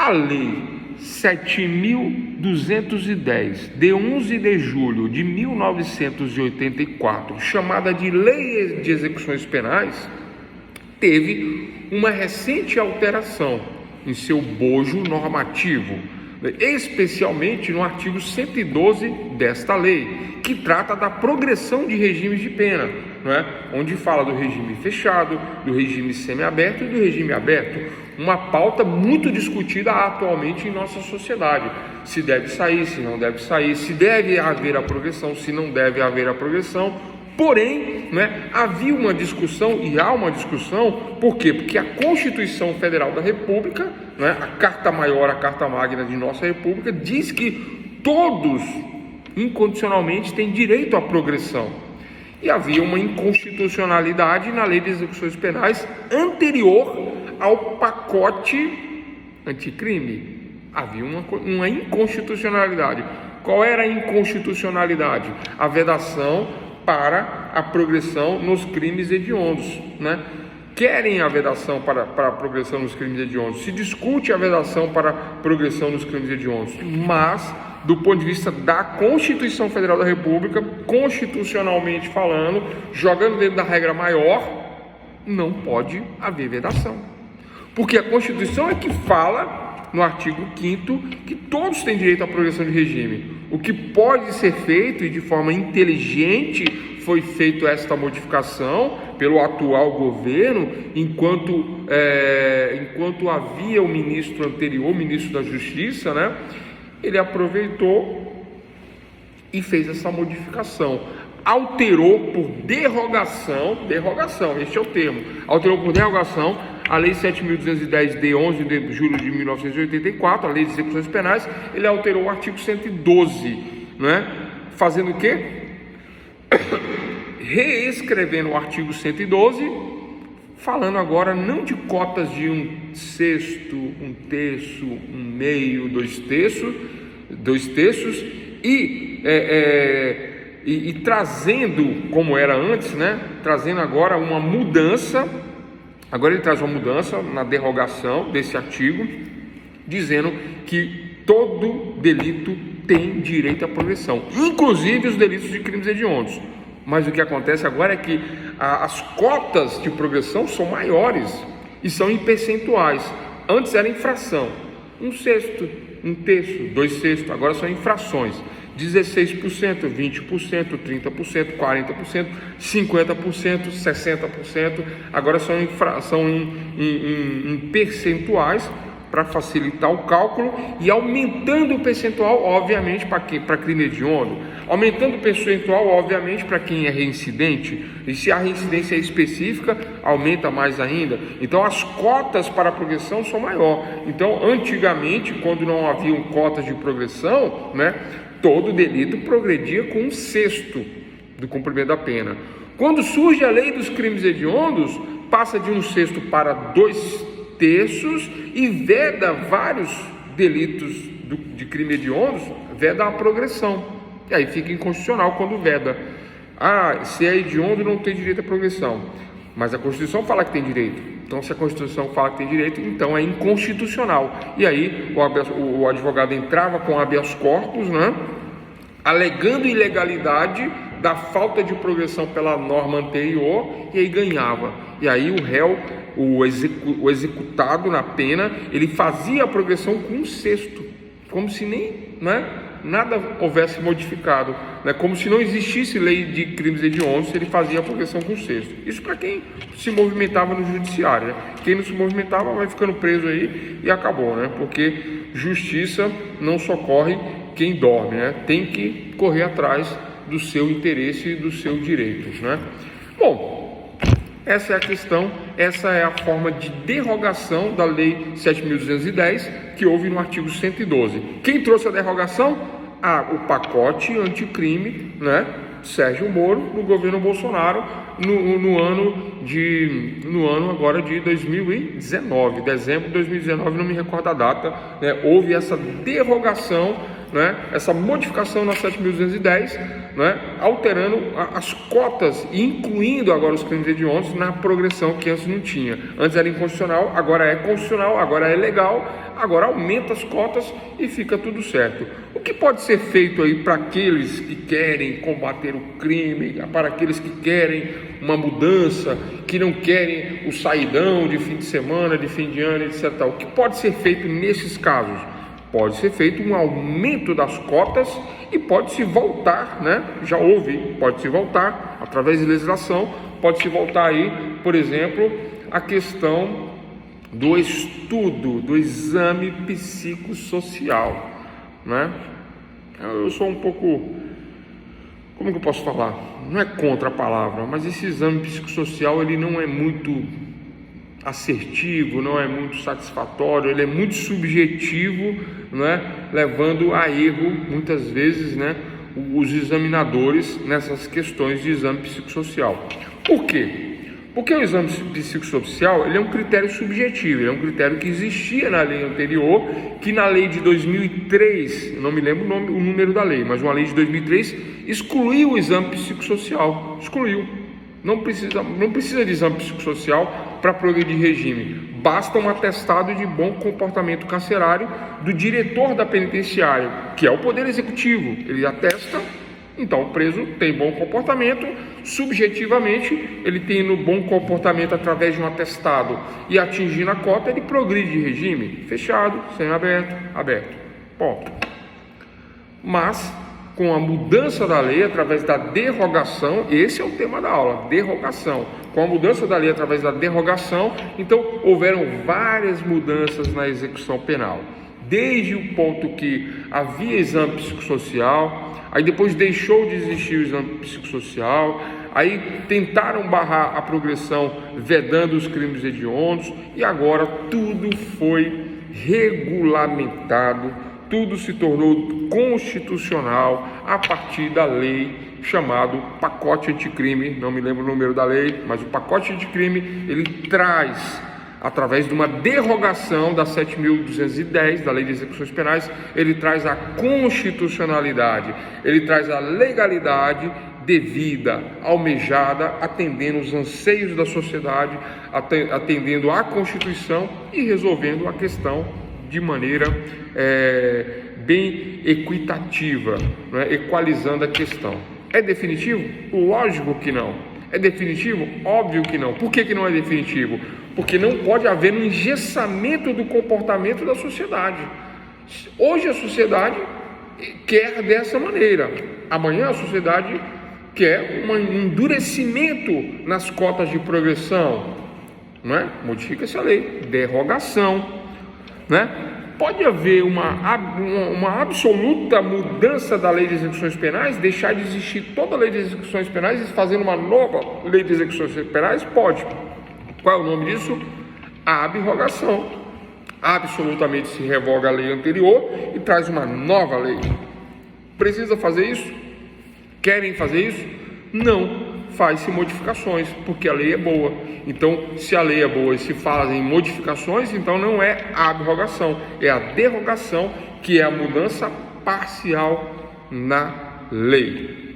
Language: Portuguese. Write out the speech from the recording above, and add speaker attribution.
Speaker 1: A Lei 7.210, de 11 de julho de 1984, chamada de Lei de Execuções Penais, teve uma recente alteração em seu bojo normativo, especialmente no artigo 112 desta lei, que trata da progressão de regimes de pena, não é? Onde fala do regime fechado, do regime semiaberto e do regime aberto, uma pauta muito discutida atualmente em nossa sociedade. Se deve sair, se não deve sair, se deve haver a progressão, se não deve haver a progressão. Porém, havia uma discussão e há uma discussão. Por quê? Porque a Constituição Federal da República, a Carta Maior, a Carta Magna de nossa República, diz que todos, incondicionalmente, têm direito à progressão. E havia uma inconstitucionalidade na Lei de Execuções Penais anterior ao pacote anticrime. Havia uma inconstitucionalidade. Qual era a inconstitucionalidade? A vedação para a progressão nos crimes hediondos, Querem a vedação para a progressão nos crimes hediondos. Se discute a vedação para a progressão nos crimes hediondos, mas do ponto de vista da Constituição Federal da República, constitucionalmente falando, jogando dentro da regra maior, não pode haver vedação. Porque a Constituição é que fala, no artigo 5º, que todos têm direito à progressão de regime. O que pode ser feito, e de forma inteligente foi feita esta modificação pelo atual governo, enquanto havia o ministro anterior, o ministro da Justiça, ele aproveitou e fez essa modificação. Alterou por derrogação, este é o termo, alterou por derrogação a Lei 7.210 de 11 de julho de 1984, a Lei de Execuções Penais. Ele alterou o artigo 112, fazendo o quê? Reescrevendo o artigo 112, falando agora não de cotas de 1/6, 1/3, 1/2, 2/3, e trazendo, como era antes, trazendo agora uma mudança. Agora ele traz uma mudança na derrogação desse artigo, dizendo que todo delito tem direito à progressão, inclusive os delitos de crimes hediondos. Mas o que acontece agora é que as cotas de progressão são maiores e são em percentuais. Antes era infração, 1/6, 1/3, 2/6, agora são infrações. 16%, 20%, 30%, 40%, 50%, 60%, agora são em percentuais para facilitar o cálculo, e aumentando o percentual, obviamente, para crime hediondo, aumentando o percentual, obviamente, para quem é reincidente, e se a reincidência é específica, aumenta mais ainda. Então as cotas para a progressão são maiores. Então, antigamente, quando não haviam cotas de progressão, todo delito progredia com 1/6 do cumprimento da pena. Quando surge a lei dos crimes hediondos, passa de 1/6 para 2/3 e veda vários delitos de crime hediondos, veda a progressão. E aí fica inconstitucional quando veda. Se é hediondo não tem direito à progressão, mas a Constituição fala que tem direito. Então, se a Constituição fala que tem direito, então é inconstitucional. E aí o advogado entrava com habeas corpus, alegando ilegalidade da falta de progressão pela norma anterior, e aí ganhava. E aí o réu, o executado na pena, ele fazia a progressão com 1/6, como se nem nada houvesse modificado, como se não existisse lei de crimes hediondos, ele fazia a progressão com 1/6. Isso para quem se movimentava no judiciário, Quem não se movimentava vai ficando preso aí e acabou, Porque justiça não socorre quem dorme, Tem que correr atrás do seu interesse e do seu direito, Bom, essa é a questão, essa é a forma de derrogação da Lei 7.210 que houve no artigo 112. Quem trouxe a derrogação? O pacote anticrime, Sérgio Moro no governo Bolsonaro no ano agora de 2019, dezembro de 2019, não me recordo a data, né? Houve essa derrogação, né? Essa modificação na 7.210, né? Alterando as cotas e incluindo agora os crimes hediondos na progressão que antes não tinha. Antes era inconstitucional, agora é constitucional, agora é legal, agora aumenta as cotas e fica tudo certo. O que pode ser feito aí para aqueles que querem combater o crime, para aqueles que querem uma mudança, que não querem o saidão de fim de semana, de fim de ano, etc. O que pode ser feito nesses casos? Pode ser feito um aumento das cotas e pode-se voltar, né? Já houve, pode-se voltar, através de legislação, pode-se voltar aí, por exemplo, a questão do estudo, do exame psicossocial, né? Eu sou um pouco, como que eu posso falar? Não é contra a palavra, mas esse exame psicossocial, ele não é muito assertivo, não é muito satisfatório, ele é muito subjetivo, né? Levando a erro, muitas vezes, né? Os examinadores nessas questões de exame psicossocial. Por quê? Porque o exame psicossocial, ele é um critério subjetivo, ele é um critério que existia na lei anterior, que na lei de 2003, não me lembro o número da lei, mas uma lei de 2003 excluiu o exame psicossocial, excluiu. Não precisa de exame psicossocial para progredir regime, basta um atestado de bom comportamento carcerário do diretor da penitenciária, que é o Poder Executivo. Ele atesta, então o preso tem bom comportamento, subjetivamente ele tem no bom comportamento através de um atestado e atingindo a cota, ele progride de regime, fechado, semi-aberto, aberto, ponto. Mas com a mudança da lei através da derrogação, esse é o tema da aula, derrogação. Com a mudança da lei através da derrogação, então houveram várias mudanças na execução penal. Desde o ponto que havia exame psicossocial, aí depois deixou de existir o exame psicossocial, aí tentaram barrar a progressão vedando os crimes hediondos, e agora tudo foi regulamentado, tudo se tornou constitucional a partir da lei chamado pacote anticrime, não me lembro o número da lei, mas o pacote anticrime, ele traz, através de uma derrogação da 7.210, da Lei de Execuções Penais, ele traz a constitucionalidade, ele traz a legalidade devida, almejada, atendendo os anseios da sociedade, atendendo à Constituição e resolvendo a questão de maneira bem equitativa, né? Equalizando a questão. É definitivo? Lógico que não. É definitivo? Óbvio que não. Por que não é definitivo? Porque não pode haver um engessamento do comportamento da sociedade. Hoje a sociedade quer dessa maneira, amanhã a sociedade quer um endurecimento nas cotas de progressão, não é? Modifica-se a lei, derrogação, né? Pode haver uma absoluta mudança da lei de execuções penais, deixar de existir toda a lei de execuções penais e fazer uma nova lei de execuções penais? Pode. Qual é o nome disso? A abrogação. Absolutamente se revoga a lei anterior e traz uma nova lei. Precisa fazer isso? Querem fazer isso? Não. Faz-se modificações, porque a lei é boa. Então, se a lei é boa e se fazem modificações, então não é a abrogação, é a derrogação, que é a mudança parcial na lei.